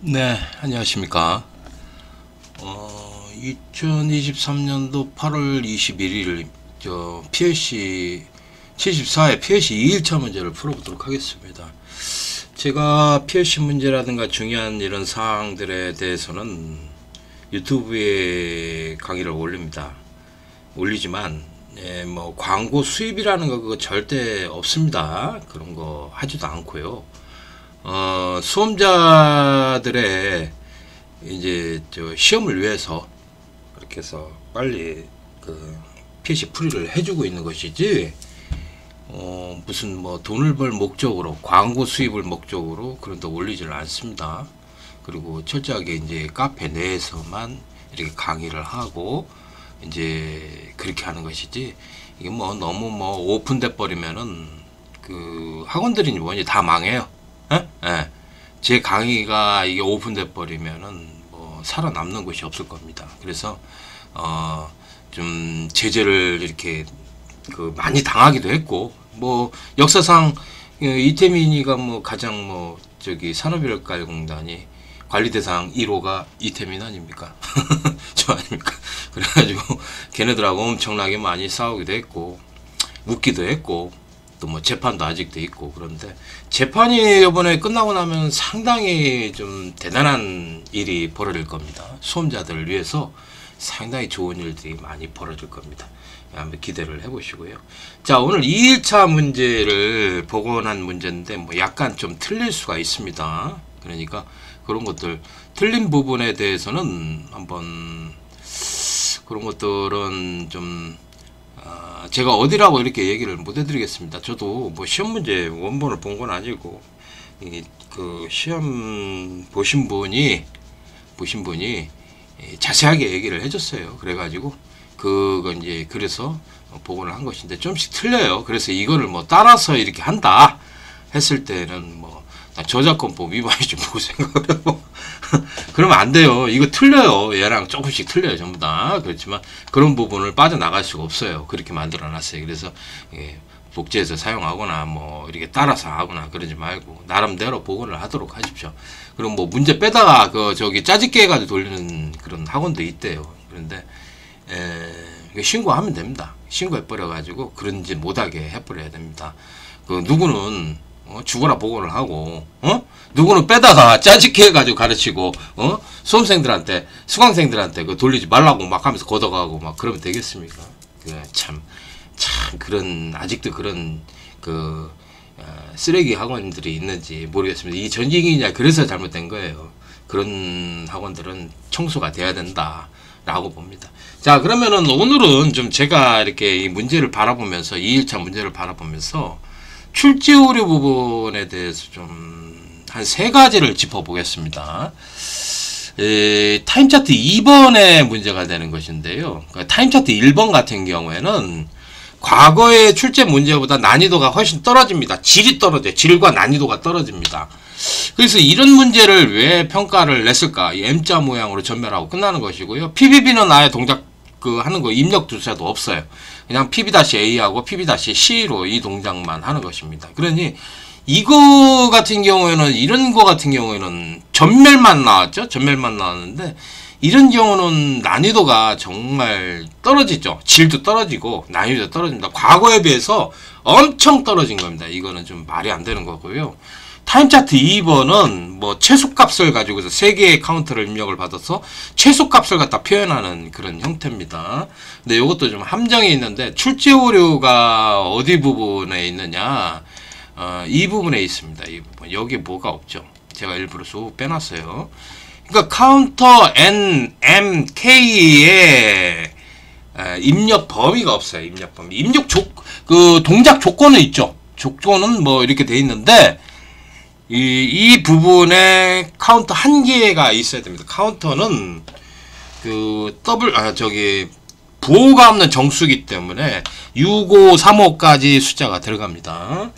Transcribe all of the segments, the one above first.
네, 안녕하십니까. 2023년도 8월 21일, PLC 74회 PLC 2일차 문제를 풀어보도록 하겠습니다. 제가 PLC 문제라든가 중요한 이런 사항들에 대해서는 유튜브에 강의를 올리지만, 뭐, 광고 수입이라는 거 그거 절대 없습니다. 그런 거 하지도 않고요. 수험자들의 이제 시험을 위해서 그렇게 해서 빨리 그 PLC 풀이를 해주고 있는 것이지, 무슨 뭐 돈을 벌 목적으로 광고 수입을 목적으로 그런 데 올리지를 않습니다. 그리고 철저하게 이제 카페 내에서만 이렇게 강의를 하고 이제 그렇게 하는 것이지, 이게 뭐 너무 뭐 오픈돼 버리면은 그 학원들이 뭐니 다 망해요. 예. 제 강의가 이게 오픈돼 버리면은 뭐 살아남는 것이 없을 겁니다. 그래서 좀 제재를 이렇게 그 많이 당하기도 했고, 뭐 역사상 이태민이가 뭐 가장 뭐 산업인력관리공단이 관리대상 1호가 이태민 아닙니까? 저 아닙니까? 그래가지고 걔네들하고 엄청나게 많이 싸우기도 했고 묻기도 했고 또 뭐 재판도 아직도 있고. 그런데 재판이 이번에 끝나고 나면 상당히 좀 대단한 일이 벌어질 겁니다. 수험자들을 위해서 상당히 좋은 일들이 많이 벌어질 겁니다. 한번 기대를 해보시고요. 자, 오늘 2일차 문제를 복원한 문제인데 뭐 약간 좀 틀릴 수가 있습니다. 그러니까 그런 것들 틀린 부분에 대해서는 한번 그런 것들은 좀 제가 어디라고 이렇게 얘기를 못 해드리겠습니다. 저도 뭐 시험 문제 원본을 본 건 아니고 그 시험 보신 분이 자세하게 얘기를 해줬어요. 그래가지고 그거 이제 그래서 복원을 한 것인데 좀씩 틀려요. 그래서 이거를 뭐 따라서 이렇게 한다 했을 때는 뭐 저작권법 위반이지 뭐 생각을 하고 그러면 안 돼요. 이거 틀려요. 얘랑 조금씩 틀려요. 전부 다. 그렇지만 그런 부분을 빠져나갈 수가 없어요. 그렇게 만들어 놨어요. 그래서 복제해서 사용하거나 뭐 이렇게 따라서 하거나 그러지 말고 나름대로 복원을 하도록 하십시오. 그럼 뭐 문제 빼다가 짜집기 해가지고 돌리는 그런 학원도 있대요. 그런데 신고하면 됩니다. 신고해버려가지고 그런 짓 못하게 해버려야 됩니다. 누구는 죽어라 복원을 하고 누구는 빼다가 짜집기 해가지고 가르치고 수험생들한테 수강생들한테 돌리지 말라고 막 하면서 걷어가고 막 그러면 되겠습니까? 참 그런 아직도 그런 쓰레기 학원들이 있는지 모르겠습니다. 이 전직이냐 그래서 잘못된 거예요. 그런 학원들은 청소가 돼야 된다 라고 봅니다. 자, 그러면은 오늘은 좀 제가 이렇게 이 문제를 바라보면서 2일차 문제를 바라보면서 출제 오류 부분에 대해서 좀 한 3가지를 짚어보겠습니다. 타임차트 2번에 문제가 되는 것인데요. 타임차트 1번 같은 경우에는 과거의 출제 문제보다 난이도가 훨씬 떨어집니다. 질이 떨어져요. 질과 난이도가 떨어집니다. 그래서 이런 문제를 왜 평가를 냈을까? M자 모양으로 전멸하고 끝나는 것이고요. PBB는 아예 동작 하는 거 입력 주사도 없어요. 그냥 PB-A하고 PB-C로 이 동작만 하는 것입니다. 그러니 이거 같은 경우에는 이런 거 같은 경우에는 전멸만 나왔죠. 전멸만 나왔는데 이런 경우는 난이도가 정말 떨어지죠. 질도 떨어지고 난이도도 떨어집니다. 과거에 비해서 엄청 떨어진 겁니다. 이거는 좀 말이 안 되는 거고요. 타임차트 2번은 뭐 최소값을 가지고서 3개의 카운터를 입력을 받아서 최소값을 갖다 표현하는 그런 형태입니다. 근데 이것도 좀 함정이 있는데 출제 오류가 어디 부분에 있느냐, 이 부분에 있습니다. 이 부분. 여기 뭐가 없죠. 제가 일부러 쑥 빼놨어요. 그러니까 카운터 N, M, K의 입력 범위가 없어요. 입력 범위. 동작 조건은 있죠. 조건은 뭐 이렇게 돼 있는데 이 부분에 카운터 1개가 있어야 됩니다. 카운터는 부호가 없는 정수기 때문에 6535까지 숫자가 들어갑니다.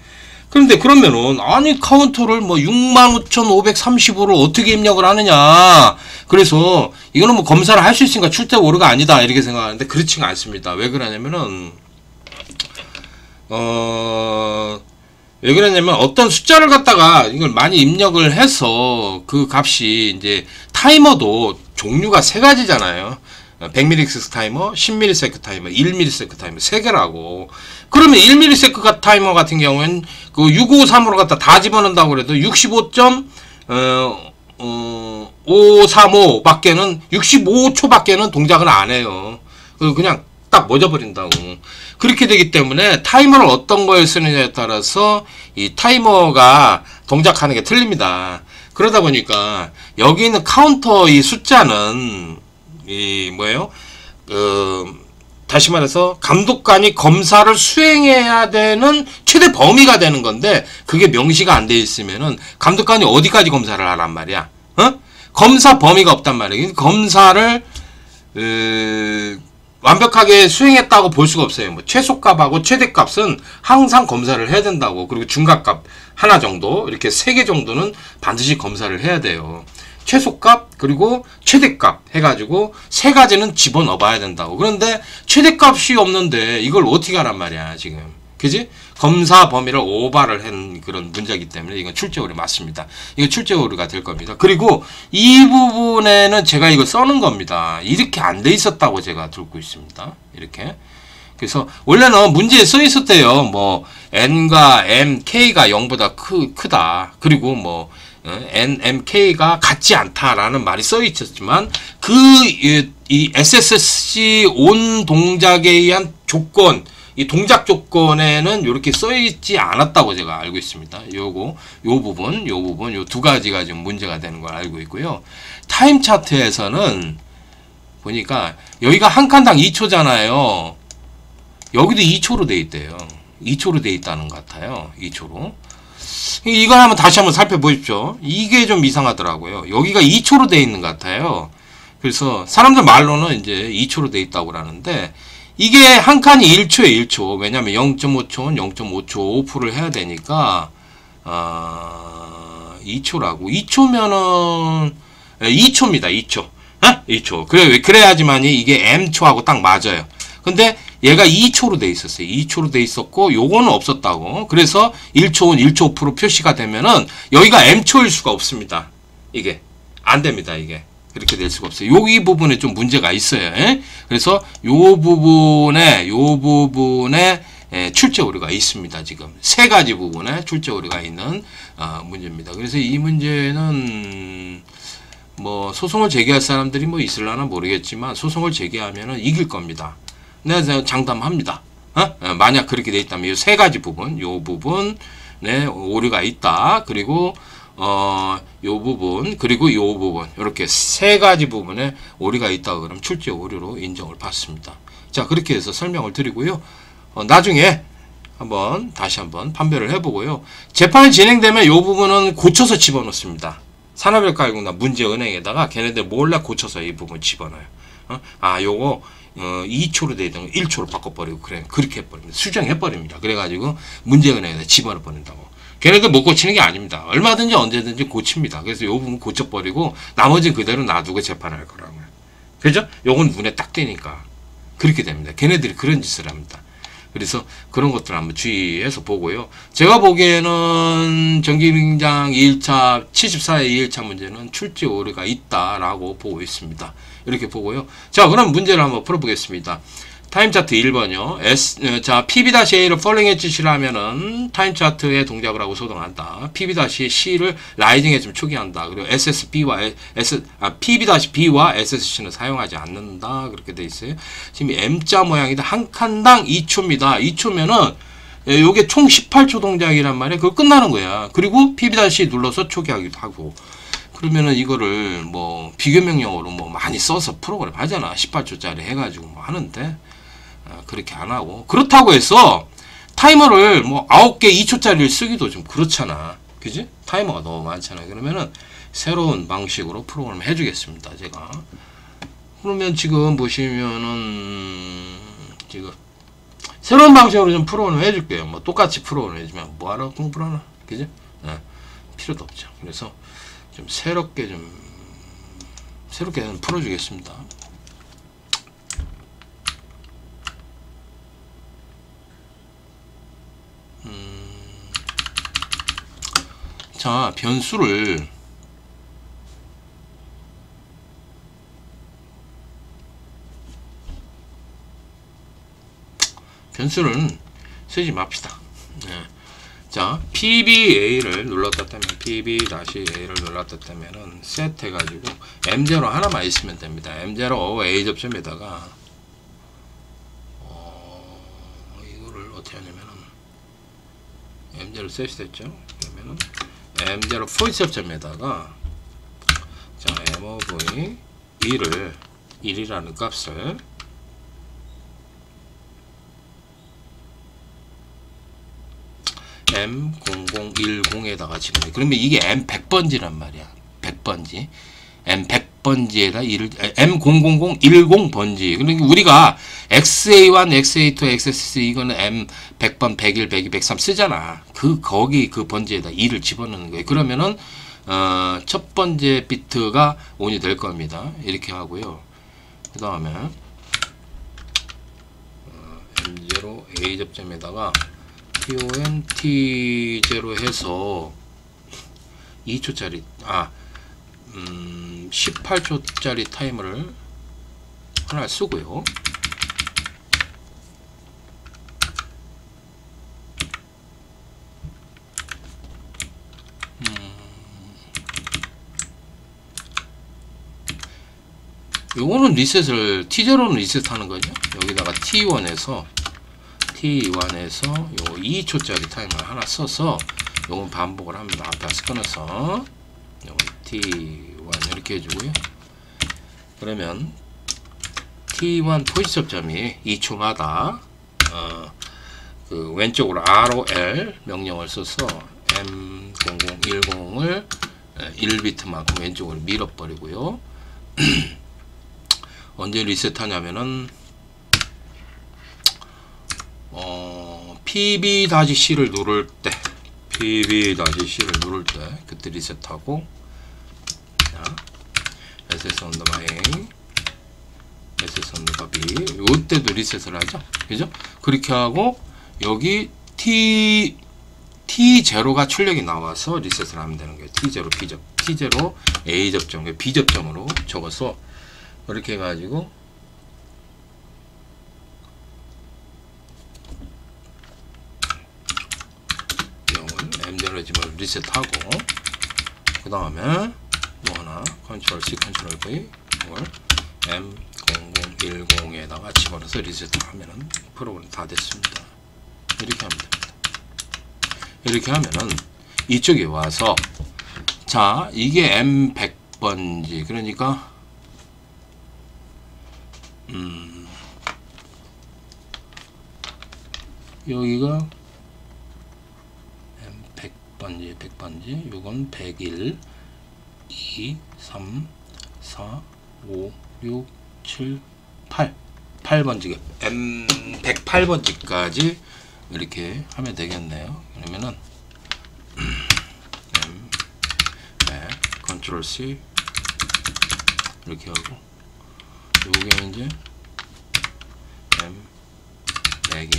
그런데 그러면은 아니 카운터를 뭐 65,535를 어떻게 입력을 하느냐, 그래서 이거는 뭐 검사를 할 수 있으니까 출제 오류가 아니다 이렇게 생각하는데 그렇지가 않습니다. 왜 그러냐면은 왜 그러냐면 어떤 숫자를 갖다가 이걸 많이 입력을 해서 그 값이 이제 타이머도 종류가 세 가지잖아요. 100ms 타이머, 10ms 타이머, 1ms 타이머 세 개라고. 그러면 1ms 타이머 같은 경우는 그 653으로 갖다 다 집어넣는다고 그래도 65.535 밖에는 65초 밖에는 동작을 안 해요. 그냥 딱 멎어버린다고. 그렇게 되기 때문에 타이머를 어떤 거에 쓰느냐에 따라서 이 타이머가 동작하는 게 틀립니다. 그러다 보니까 여기 있는 카운터 이 숫자는 이 뭐예요? 다시 말해서 감독관이 검사를 수행해야 되는 최대 범위가 되는 건데 그게 명시가 안 돼 있으면은 감독관이 어디까지 검사를 하란 말이야? 검사 범위가 없단 말이에요. 검사를 완벽하게 수행했다고 볼 수가 없어요. 뭐 최소값하고 최대값은 항상 검사를 해야 된다고. 그리고 중간값 하나 정도 이렇게 3개 정도는 반드시 검사를 해야 돼요. 최소값 그리고 최대값 해가지고 3가지는 집어넣어 봐야 된다고. 그런데 최대값이 없는데 이걸 어떻게 하란 말이야 지금. 그지? 검사 범위를 오버를 한 그런 문제이기 때문에 이건 출제 오류 맞습니다. 이거 출제 오류가 될 겁니다. 그리고 이 부분에는 제가 이거 써는 겁니다. 이렇게 안 돼 있었다고 제가 들고 있습니다. 이렇게. 그래서 원래는 문제에 써 있었대요. 뭐 n과 m, k가 0보다 크다. 그리고 뭐 n, m, k가 같지 않다라는 말이 써 있었지만 이 SSC 온 동작에 의한 조건 이 동작 조건에는 이렇게 써있지 않았다고 제가 알고 있습니다. 요 부분, 요 두 가지가 좀 문제가 되는 걸 알고 있고요. 타임 차트에서는 보니까 여기가 한 칸당 2초잖아요. 여기도 2초로 돼 있대요. 2초로 돼 있다는 것 같아요. 2초로. 이걸 한번 다시 한번 살펴보십시오. 이게 좀 이상하더라고요. 여기가 2초로 돼 있는 것 같아요. 그래서 사람들 말로는 이제 2초로 돼 있다고 그러는데 이게 한 칸이 1초에 1초. 왜냐면 0.5초는 0.5초 5%를 해야 되니까 2초라고. 2초면은 2초입니다. 2초. 2초. 그래야지만이 이게 M초하고 딱 맞아요. 근데 얘가 2초로 돼 있었어요. 2초로 돼 있었고 요거는 없었다고. 그래서 1초는 1초 5% 표시가 되면은 여기가 M초일 수가 없습니다. 이게 안 됩니다. 이게. 그렇게 될 수가 없어요. 여기 부분에 좀 문제가 있어요. 그래서 요 부분에 출제 오류가 있습니다. 지금 3가지 부분에 출제 오류가 있는 문제입니다. 그래서 이 문제는 뭐 소송을 제기할 사람들이 뭐 있을라나 모르겠지만 소송을 제기하면은 이길 겁니다. 내가 장담합니다. 만약 그렇게 돼 있다면 이 3가지 부분, 요 부분에 오류가 있다. 그리고 요 부분 그리고 요 부분 이렇게 3가지 부분에 오류가 있다 그러면 출제 오류로 인정을 받습니다. 자, 그렇게 해서 설명을 드리고요. 나중에 다시 한번 판별을 해보고요. 재판이 진행되면 요 부분은 고쳐서 집어넣습니다. 산업일가공단 문제은행에다가 걔네들 몰래 고쳐서 이 부분 집어넣어요. 요거 2초로 되어 있던 거 1초로 바꿔버리고 그렇게 해버립니다. 수정해버립니다. 그래가지고 문제은행에다 집어넣어버린다고. 걔네들 못 고치는 게 아닙니다. 얼마든지 언제든지 고칩니다. 그래서 요 부분 고쳐버리고 나머지는 그대로 놔두고 재판할 거라고요. 그죠? 요건 눈에 딱 띄니까 그렇게 됩니다. 걔네들이 그런 짓을 합니다. 그래서 그런 것들 한번 주의해서 보고요. 제가 보기에는 전기능장 2일차 74회 2일차 문제는 출제 오류가 있다라고 보고 있습니다. 이렇게 보고요. 자, 그럼 문제를 한번 풀어보겠습니다. 타임 차트 1번이요. 자, PB-A를 falling 엣지시를 하면은 타임 차트에 동작을 하고 소동한다. PB-C를 라이징 엣지를 초기한다. 그리고 PB-B와 SSC는 사용하지 않는다. 그렇게 돼 있어요. 지금 M자 모양이다. 한 칸당 2초입니다. 2초면은 요게 총 18초 동작이란 말이에요. 그거 끝나는 거야. 그리고 PB-C 눌러서 초기하기도 하고. 그러면은 이거를 뭐 비교명령어로 뭐 많이 써서 프로그램 하잖아. 18초짜리 해가지고 뭐 하는데 그렇게 안 하고. 그렇다고 해서 타이머를 뭐 9개 2초짜리를 쓰기도 좀 그렇잖아. 그지? 타이머가 너무 많잖아. 그러면은 새로운 방식으로 프로그램 해주겠습니다. 제가. 그러면 지금 보시면은 지금 새로운 방식으로 좀 프로그램 해줄게요. 뭐 똑같이 프로그램 해주면 뭐하러 공부를 하나. 그지? 필요도 없죠. 그래서 좀 새롭게 풀어주겠습니다. 자, 변수를 쓰지 맙시다. 네. 자, PBA를 눌렀다 때면 PB-A를 눌렀다 때면은 셋 해가지고 M0 하나만 있으면 됩니다. M0 A 접점에다가 이거를 어떻게 하냐면은 M0 셋이 됐죠. 그러면은 M0 포인트 접점에다가 자, MOV 1이라는 값을 M0010에다가 집어넣어요. 그러면 이게 M100번지란 말이야. 100번지. M100번지에다 M00010번지. 그러니까 우리가 XA1, XA2, XS 이거는 M100번, 101, 102, 103 쓰잖아. 거기 그 번지에다 2를 집어넣는 거예요. 그러면은 첫 번째 비트가 ON이 될 겁니다. 이렇게 하고요. 그 다음에 M0 A 접점에다가 TON-T0 해서 2초짜리 18초짜리 타이머를 하나 쓰고요. 요거는 리셋을 T0는 리셋하는 거죠. 여기다가 T1에서 요 2초짜리 타이머를 하나 써서 요건 반복을 합니다. 앞에서 끊어서 요건 T1 이렇게 해주고요. 그러면 T1 포인트 접점이 2초마다 그 왼쪽으로 ROL 명령을 써서 M0010을 1비트만큼 왼쪽으로 밀어버리고요. 언제 리셋하냐면은 PB-C를 누를 때 그때 리셋하고 자, SS 언더바 A SS 언더바 B 요때도 리셋을 하죠. 그죠? 그렇게 하고 여기 T0가 출력이 나와서 리셋을 하면 되는 거예요. T0 A 접점, B 접점으로 적어서 그렇게 해가지고 M0 집을 리셋하고 그 다음에 뭐 하나 컨트롤 C 컨트롤 V 이걸 M0010에다가 집어넣어서 리셋하면은 프로그램 다 됐습니다. 이렇게 하면 됩니다. 이렇게 하면은 이쪽에 와서 자 이게 M100번지 그러니까 여기가 M100번지 요건 101 2 3 4 5 6 7 8 8번지가 M108번지까지 이렇게 하면 되겠네요. 그러면은 M100 컨트롤 C 이렇게 하고 요게 이제 M101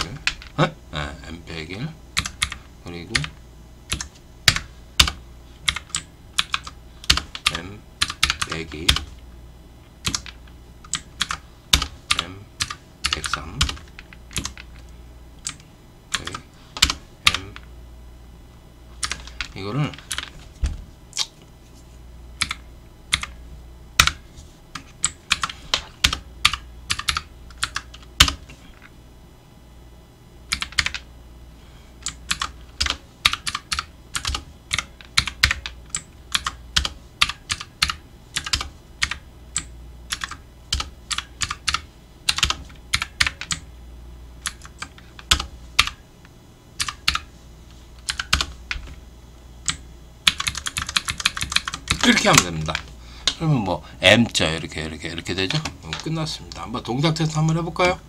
M101 그리고 M102 M103 이거를 이렇게 하면 됩니다. 그러면 뭐 M자 이렇게 되죠. 끝났습니다. 한번 동작 테스트 한번 해볼까요?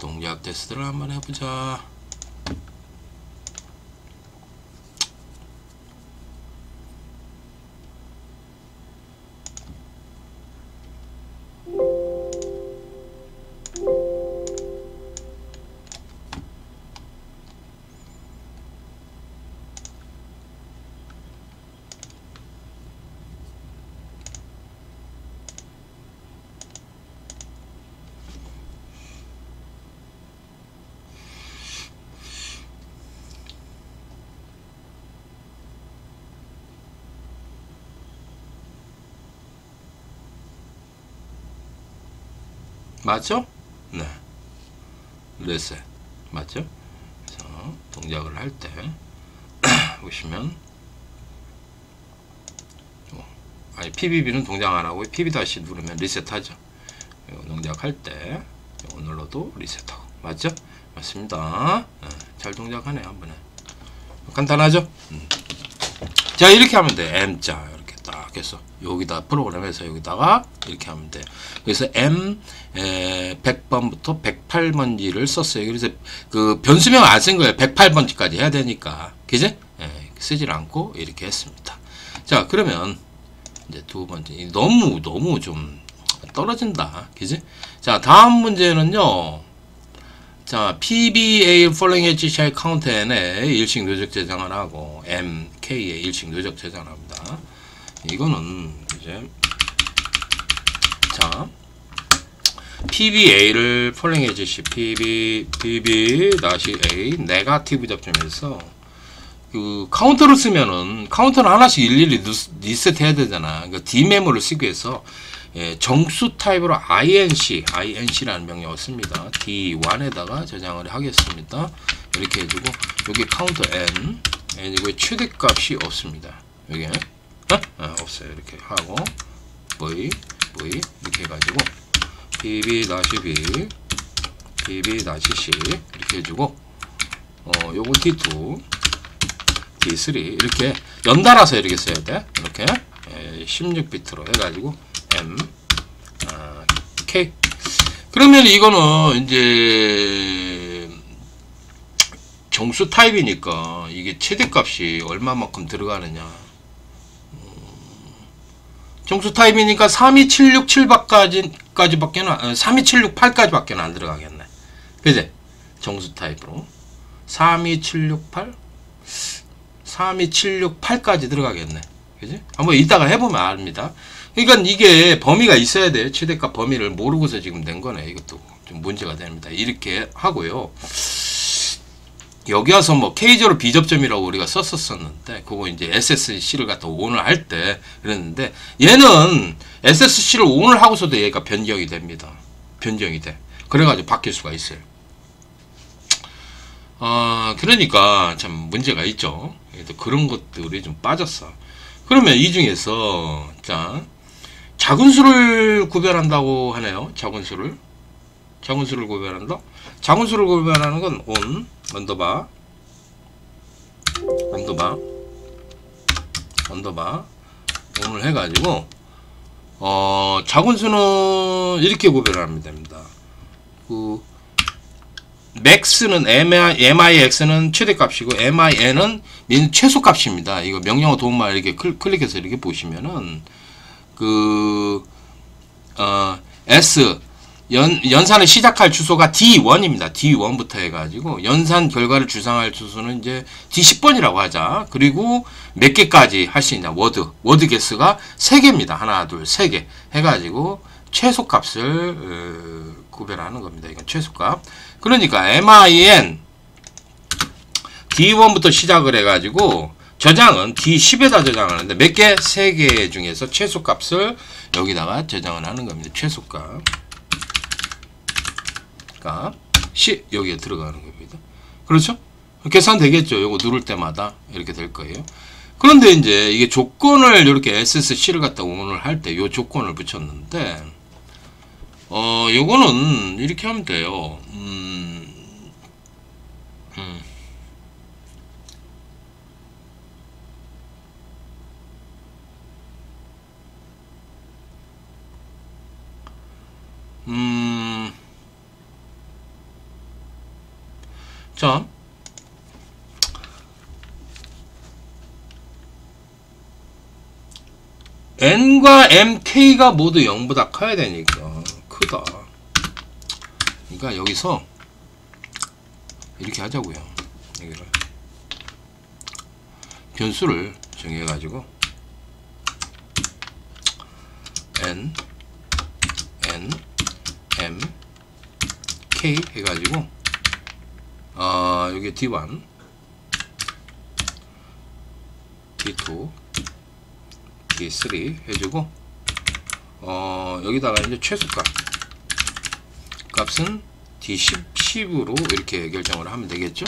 동작 테스트를 한번 해보자. 맞죠? 네. 리셋. 맞죠? 그래서 동작을 할 때 보시면 아니 PBB는 동작 안 하고 PB 다시 누르면 리셋하죠. 동작할 때 이거 눌러도 리셋하고. 맞죠? 맞습니다. 잘 동작하네 한 번에. 간단하죠? 자 이렇게 하면 돼. M자 이렇게 딱 해서 여기다 프로그램에서 여기다가 이렇게 하면 돼. 그래서 M 100번부터 108번지를 썼어요. 그래서 그 변수명 안 쓴 거예요. 108번지까지 해야 되니까. 그지? 쓰질 않고 이렇게 했습니다. 자 그러면 이제 두 번째 너무 좀 떨어진다. 그지? 자 다음 문제는요. 자 PBA following edge shell counten에 일식 누적 저장을 하고 MK에 일식 누적 저장을 합니다. 이거는 이제 자 PBA를 following edge 시 PB-A 네거티브 접점에서 그 카운터를 쓰면은 카운터를 하나씩 일일이 리셋해야 되잖아. 그러니까 D메모를 쓰기 위해서 정수 타입으로 INC라는 명령을 씁니다. D1에다가 저장을 하겠습니다. 이렇게 해주고 여기 카운터 N이고 최대값이 없습니다. 여기 없어요. 이렇게 하고 V 이렇게 해가지고 PB-B PB-C 이렇게 해주고 요거 D2 D3 이렇게 연달아서 이렇게 써야 돼. 이렇게 16비트로 해가지고 M K. 그러면 이거는 이제 정수 타입이니까 이게 최대값이 얼마만큼 들어가느냐. 정수 타입이니까 32767까지밖에는 32768까지밖에는 안 들어가겠네. 그지? 정수 타입으로 32768까지 들어가겠네. 그지? 한번 이따가 해보면 압니다. 그러니까 이게 범위가 있어야 돼요. 최대값 범위를 모르고서 지금 낸 거네. 이것도 좀 문제가 됩니다. 이렇게 하고요. 여기 와서 뭐 K0 비접점이라고 우리가 썼었는데 그거 이제 SSC를 갖다 ON을 할 때 그랬는데 얘는 SSC를 ON을 하고서도 얘가 변경이 됩니다. 변경이 돼. 그래가지고 바뀔 수가 있어요. 그러니까 참 문제가 있죠. 그런 것들이 좀 빠졌어. 그러면 이 중에서 자 작은 수를 구별한다고 하네요. 작은 수를 구별한다. 작은 수를 구별하는 건 on 언더바 on을 해가지고 작은 수는 이렇게 구별하면 됩니다. 그 max는 MIX는 최대값이고 MIN은 최소값입니다. 이거 명령어 도움말 이렇게 클릭해서 이렇게 보시면은 S 연산을 시작할 주소가 D1입니다. D1부터 해가지고 연산 결과를 주상할 주소는 이제 D10번이라고 하자. 그리고 몇 개까지 할 수 있냐. 워드 개수가 3개입니다. 하나, 둘, 3개 해가지고 최소값을 구별하는 겁니다. 이건 최소값. 그러니까 MIN D1부터 시작을 해가지고 저장은 D10에다 저장하는데 몇 개? 3개 중에서 최소값을 여기다가 저장을 하는 겁니다. 최소값. 여기에 들어가는 겁니다. 그렇죠? 계산 되겠죠? 요거 누를 때마다 이렇게 될 거예요. 그런데 이제 이게 조건을 이렇게 SSC를 갖다 ON을 할 때 요 조건을 붙였는데 요거는 이렇게 하면 돼요. 자, N과 MK가 모두 0보다 커야 되니까 크다. 그러니까 여기서 이렇게 하자고요. 여기를 변수를 정해가지고 N, M, K 해가지고 여기 D1, D2, D3 해주고 여기다가 이제 최소값 값은 D10으로 이렇게 결정을 하면 되겠죠.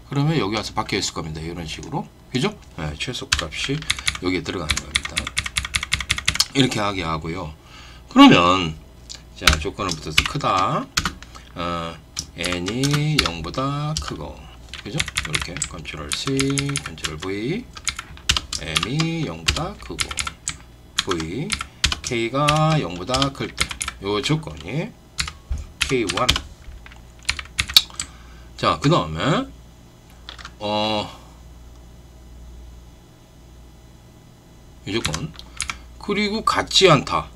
그러면 여기 와서 바뀌어 있을 겁니다. 이런 식으로. 그죠? 네, 최소값이 여기에 들어가는 겁니다. 이렇게 하게 하고요. 그러면 자, 조건을 붙여서 크다. n이 0보다 크고, 그죠? 이렇게 컨트롤 C, 컨트롤 V, m이 0보다 크고, V, k가 0보다 클 때, 요 조건이 k1. 자, 그 다음에 이 조건, 그리고 같지 않다.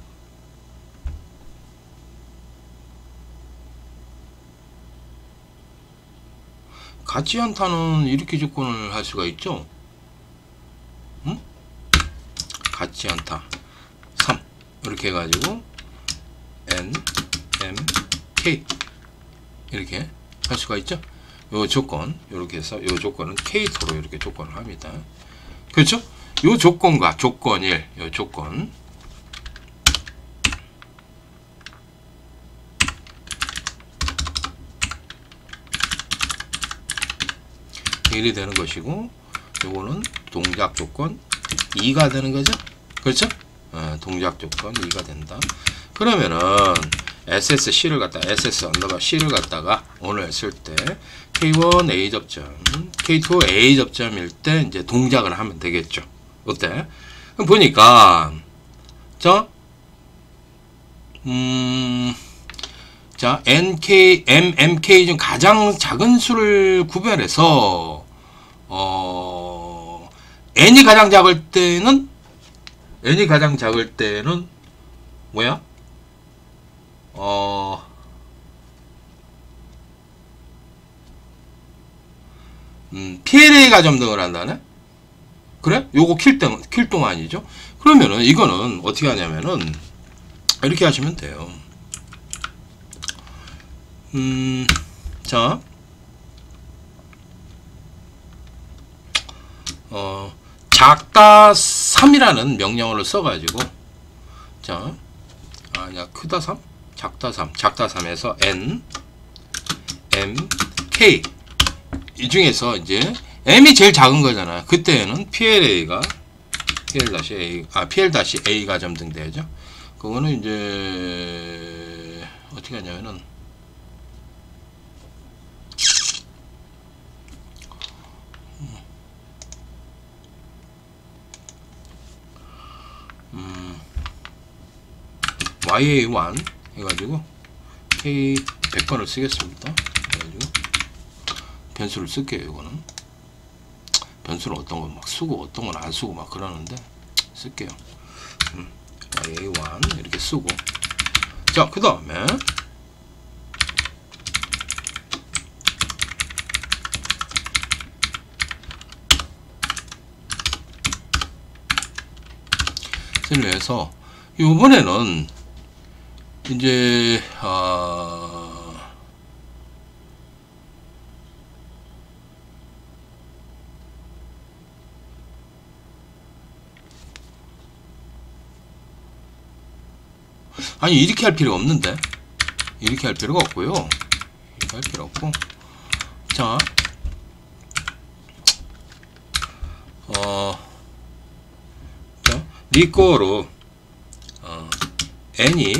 같지 않다는 이렇게 조건을 할 수가 있죠. 응? 같지 않다 3 이렇게 해가지고 n, m, k 이렇게 할 수가 있죠. 요 조건 이렇게 해서 요 조건은 k2로 이렇게 조건을 합니다. 그렇죠? 요 조건과 조건 1, 요 조건 일이 되는 것이고, 요거는 동작 조건 2가 되는 거죠. 그렇죠? 동작 조건 2가 된다. 그러면은 SSC를 갖다가 SS 언더바 C를 갖다가 오늘 했을 때 K1 A 접점, K2 A 접점일 때 이제 동작을 하면 되겠죠. 어때? 그럼 보니까 자, 자, NK, MK 중 가장 작은 수를 구별해서 n이 가장 작을 때는 뭐야? PLA가 점등을 한다네? 그래? 요거 킬 동안이죠? 그러면은 이거는 어떻게 하냐면은 이렇게 하시면 돼요. 자, 작다 3이라는 명령어를 써가지고, 자, 아니야, 크다 3? 작다 3. 작다 3에서 n, m, k. 이 중에서 이제, m이 제일 작은 거잖아요. 그때는 PLA가, PL-A가 점등돼야죠. 그거는 이제, 어떻게 하냐면은, YA1 해가지고 K 100번을 쓰겠습니다. 해가지고 변수를 쓸게요. 이거는 변수를 어떤 건 막 쓰고 어떤 건 안 쓰고 막 그러는데 쓸게요. YA1 이렇게 쓰고, 자, 그 다음에 해서 이번에는 이제 아니 이렇게 할 필요 없는데, 이렇게 할 필요가 없고요. 이렇게 할 필요 없고, 자, 니 거로 n이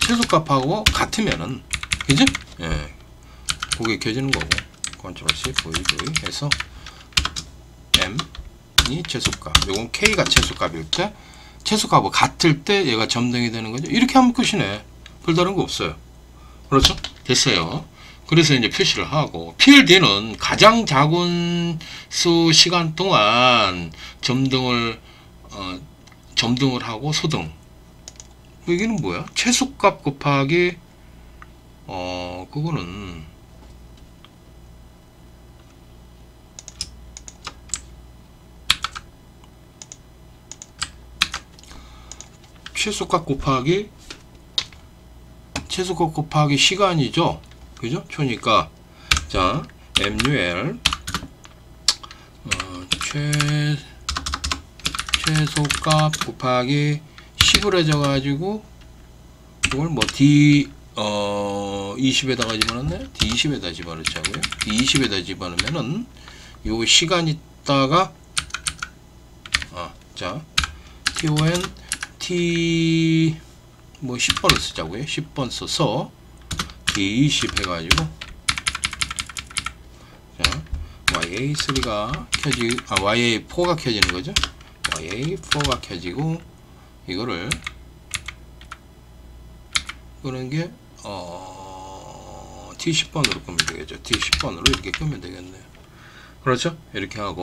최소값하고 같으면은, 그지? 예, 그게 켜지는 거고, 컨트롤 C, VV 해서 m이 최소값, 요건 k가 최소값일 때, 최소값하고 같을 때 얘가 점등이 되는 거죠. 이렇게 하면 끝이네. 별다른 거 없어요. 그렇죠? 됐어요. 그래서 이제 표시를 하고, PLD는 가장 작은 수 시간 동안 점등을 하고 소등. 여기는 뭐야? 최소값 곱하기 그거는 최소값 곱하기 시간이죠. 그죠? 초니까 자, MUL 최소값 곱하기 10을 해줘가지고 이걸 뭐 20에다가 집어넣네. D20에다 집어넣자고요. D20에다 집어넣으면은 요 시간 있다가 자 TON T 뭐 10번을 쓰자고요. 10번 써서 D20 해가지고 자 YA3가 YA4가 켜지는 거죠. YA4가 켜지고 이거를 끄는 게 T10번으로 끄면 되겠죠. T10번으로 이렇게 끄면 되겠네요. 그렇죠? 이렇게 하고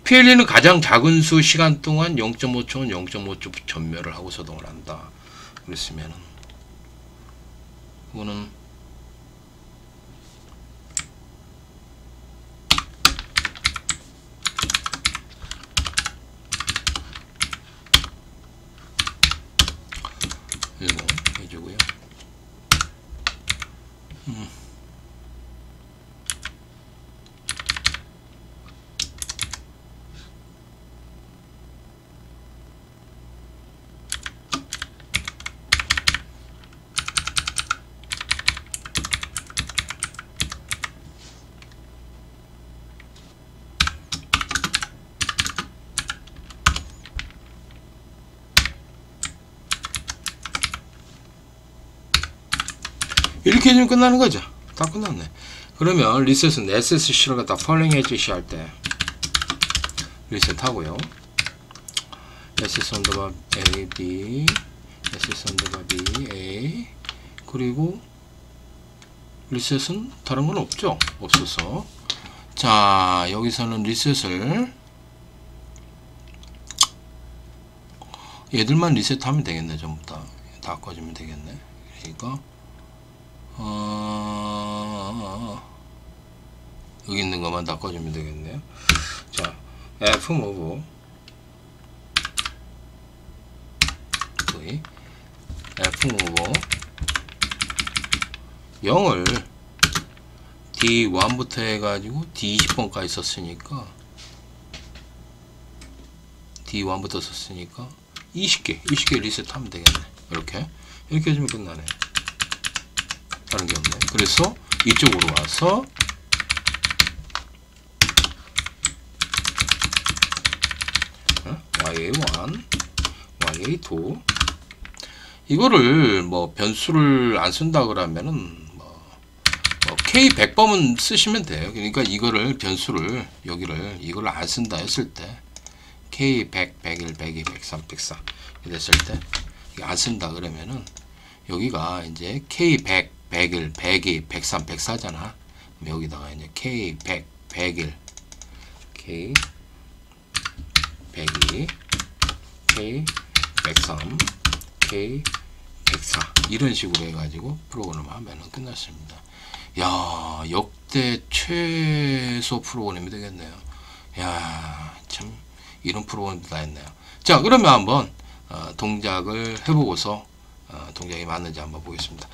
PLE는 가장 작은 수 시간 동안 0.5초는 0.5초 전멸을 하고 소동을 한다. 그랬으면은 그거는 이거 해주고요. 이렇게 해주면 끝나는 거죠. 다 끝났네. 그러면 리셋은 SSC를 갖다 펄링 해주시 할 때 리셋 하고요. SS 언더바 A, B, SS 언더바 B, A. 그리고 리셋은 다른 건 없죠. 없어서. 자, 여기서는 리셋을 얘들만 리셋하면 되겠네. 전부 다 꺼지면 되겠네. 그러니까 여기 있는 것만 다 꺼주면 되겠네요. 자, F 모브 F 모브 0을 D1부터 해가지고 D20번까지 썼으니까 D1부터 썼으니까 20개 리셋하면 되겠네. 이렇게 해주면 끝나네. 다른 게 없네. 그래서 이쪽으로 와서 YA1, YA2 이거를 뭐 변수를 안 쓴다 그러면은 K 100번은 쓰시면 돼요. 그러니까 이거를 변수를 이거를 안 쓴다 했을 때 K 100, 101, 102, 103, 104 이랬을 때 안 쓴다 그러면은 여기가 이제 K 100, 101, 102, 103, 104잖아. 여기다가 이제 K 100, 101, K 102, K 103, K 104 이런 식으로 해가지고 프로그램 하면 끝났습니다. 야, 역대 최소 프로그램이 되겠네요. 야, 참 이런 프로그램도 다 했네요. 자, 그러면 한번 동작을 해보고서 동작이 맞는지 한번 보겠습니다.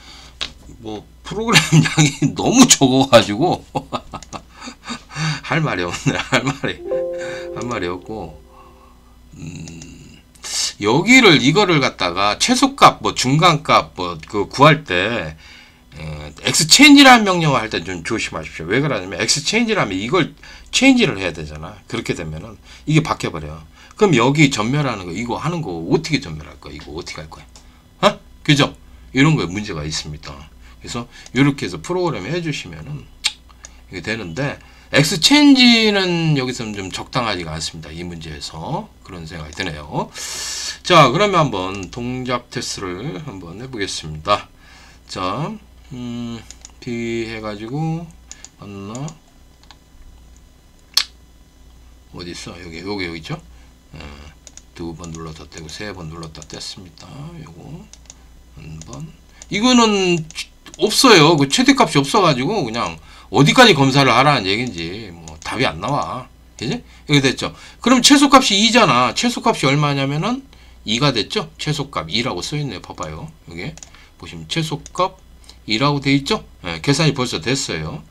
뭐 프로그램 양이 너무 적어가지고 할 말이 없네. 할 말이 없고 이거를 갖다가 최소값 뭐 중간값 뭐 그 구할 때 엑스체인지라는 명령을 할 때 좀 조심하십시오. 왜 그러냐면 엑스체인지라면 이걸 체인지를 해야 되잖아. 그렇게 되면은 이게 바뀌어버려. 그럼 여기 전멸하는 거 이거 하는 거 어떻게 전멸할 거야? 이거 어떻게 할 거야? 그죠? 이런 거에 문제가 있습니다. 그래서 이렇게 해서 프로그램 해주시면은 이게 되는데 엑스체인지는 여기서는 좀 적당하지가 않습니다. 이 문제에서 그런 생각이 드네요. 자, 그러면 한번 동작 테스트를 한번 해보겠습니다. 자, B 해가지고 맞나? 어디 있어? 여기 있죠? 두 번 눌렀다 떼고 세 번 눌렀다 뗐습니다. 요거 한 번. 이거는 없어요. 그 최대값이 없어가지고 그냥 어디까지 검사를 하라는 얘기인지 뭐 답이 안 나와. 그지? 여기 됐죠? 그럼 최소값이 2잖아. 최소값이 얼마냐면은 2가 됐죠? 최소값 2라고 써있네요. 봐봐요. 여기 보시면 최소값 2라고 돼 있죠? 네, 계산이 벌써 됐어요.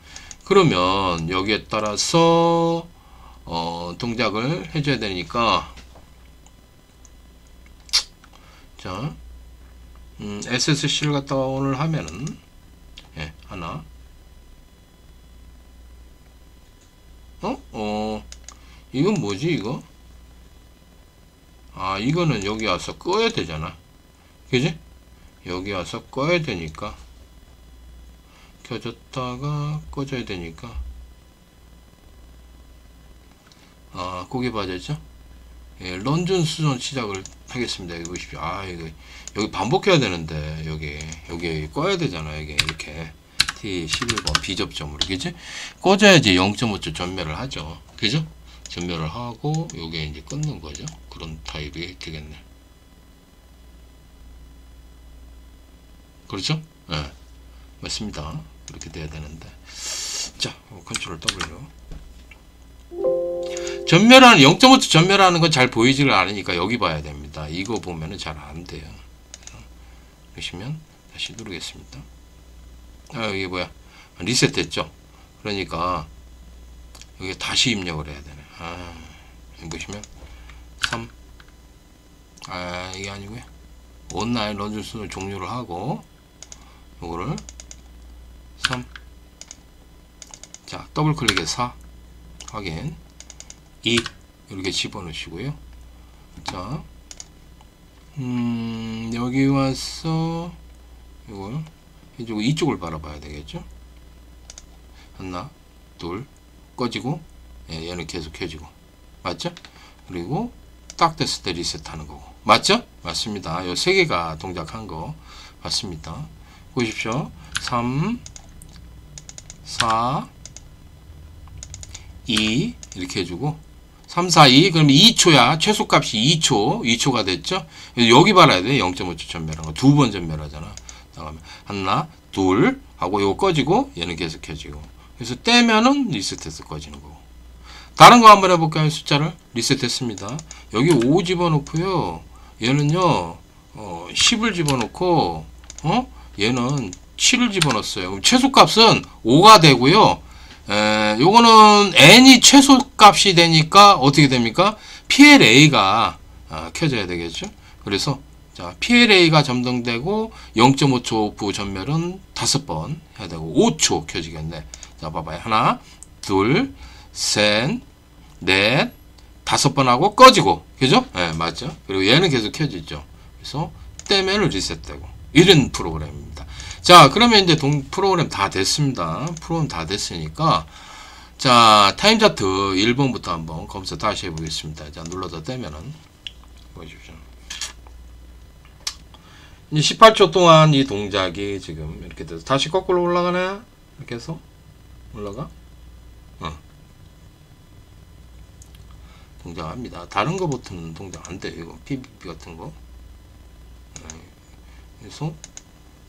그러면 여기에 따라서 동작을 해줘야 되니까 자, SSC를 갖다가 오늘 하면은, 예, 하나. 이건 뭐지, 이거? 아, 이거는 여기 와서 꺼야 되잖아. 그지? 여기 와서 꺼야 되니까. 켜졌다가 꺼져야 되니까. 아, 그게 빠졌죠? 예, 런전 수전 시작을 하겠습니다. 여기 보십시오. 아, 이거, 여기 반복해야 되는데, 여기 꺼야 되잖아. 여기, 이렇게. T11번 비접점으로, 그지? 꺼져야지 0.5초 전멸을 하죠. 그죠? 전멸을 하고, 요게 이제 끊는 거죠. 그런 타입이 되겠네. 그렇죠? 예. 네, 맞습니다. 그렇게 돼야 되는데. 자, 컨트롤 W. 전멸하는 0.5초 전멸하는 건 잘 보이지를 않으니까 여기 봐야 됩니다. 이거 보면은 잘 안 돼요. 보시면 다시 누르겠습니다. 아, 이게 뭐야? 리셋됐죠? 그러니까 여기 다시 입력을 해야 되네. 아, 여기 보시면 3. 아, 이게 아니고요. 온라인 런전 수를 종료를 하고 요거를 3. 자, 더블 클릭해서 4 확인. 2 이렇게 집어넣으시고요. 자, 여기 와서 이걸 해주고 이쪽을 바라봐야 되겠죠. 하나, 둘, 꺼지고, 예, 얘는 계속 켜지고, 맞죠? 그리고 딱 됐을 때 리셋하는 거고, 맞죠? 맞습니다. 요 세 개가 동작한 거 맞습니다. 보십시오. 3, 4, 2 이렇게 해주고 3, 4, 2 그럼 2초야. 최소값이 2초가 됐죠. 여기 봐야 돼. 0.5초 전멸한 거. 두 번 전멸하잖아. 하나, 둘 하고 이거 꺼지고 얘는 계속 켜지고. 그래서 떼면은 리셋해서 꺼지는 거고. 다른 거 한번 해볼까요? 숫자를 리셋했습니다. 여기 5 집어넣고요. 얘는요 10을 집어넣고 얘는 7을 집어넣었어요. 그럼 최소값은 5가 되고요. 요거는 n이 최소값이 되니까 어떻게 됩니까? PLA가 켜져야 되겠죠. 그래서 자, PLA가 점등되고 0.5초 후 전멸은 5번 해야 되고 5초 켜지겠네. 자, 봐봐요. 하나, 둘, 셋, 넷, 5번 하고 꺼지고, 그죠? 네, 맞죠? 그리고 얘는 계속 켜지죠. 그래서 떼면은 리셋되고 이런 프로그램입니다. 자, 그러면 이제 프로그램 다 됐습니다. 프로그램 다 됐으니까 자, 타임 차트 1번부터 한번 검사 다시 해보겠습니다. 자, 눌러서 떼면은 보십시오. 이제 18초 동안 이 동작이 지금 이렇게 돼서 다시 거꾸로 올라가네. 이렇게 해서 올라가. 동작합니다. 다른 거부터는 동작 안 돼요. 이거 PVP 같은 거. 그래서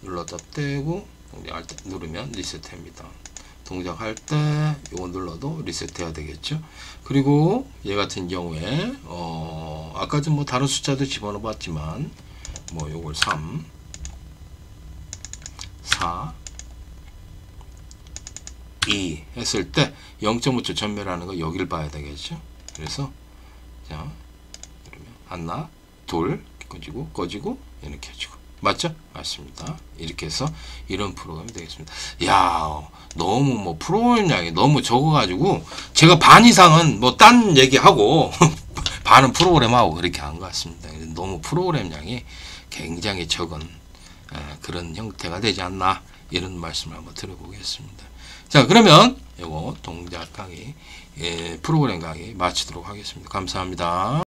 눌렀다 떼고 동작할 때 누르면 리셋합니다. 동작할 때 이거 눌러도 리셋해야 되겠죠. 그리고 얘 같은 경우에 아까 좀 뭐 다른 숫자도 집어넣어 봤지만 뭐 요걸 3 4 2 했을 때 0.5초 전멸하는 거 여기를 봐야 되겠죠. 그래서 자, 그러면 하나, 둘 꺼지고 얘는 켜지고. 맞죠? 맞습니다. 이렇게 해서 이런 프로그램이 되겠습니다. 야, 너무 뭐 프로그램 양이 너무 적어가지고 제가 반 이상은 뭐 딴 얘기하고 반은 프로그램하고 그렇게 한 것 같습니다. 너무 프로그램 양이 굉장히 적은 그런 형태가 되지 않나 이런 말씀을 한번 드려보겠습니다. 자, 그러면 요거 동작 강의 프로그램 강의 마치도록 하겠습니다. 감사합니다.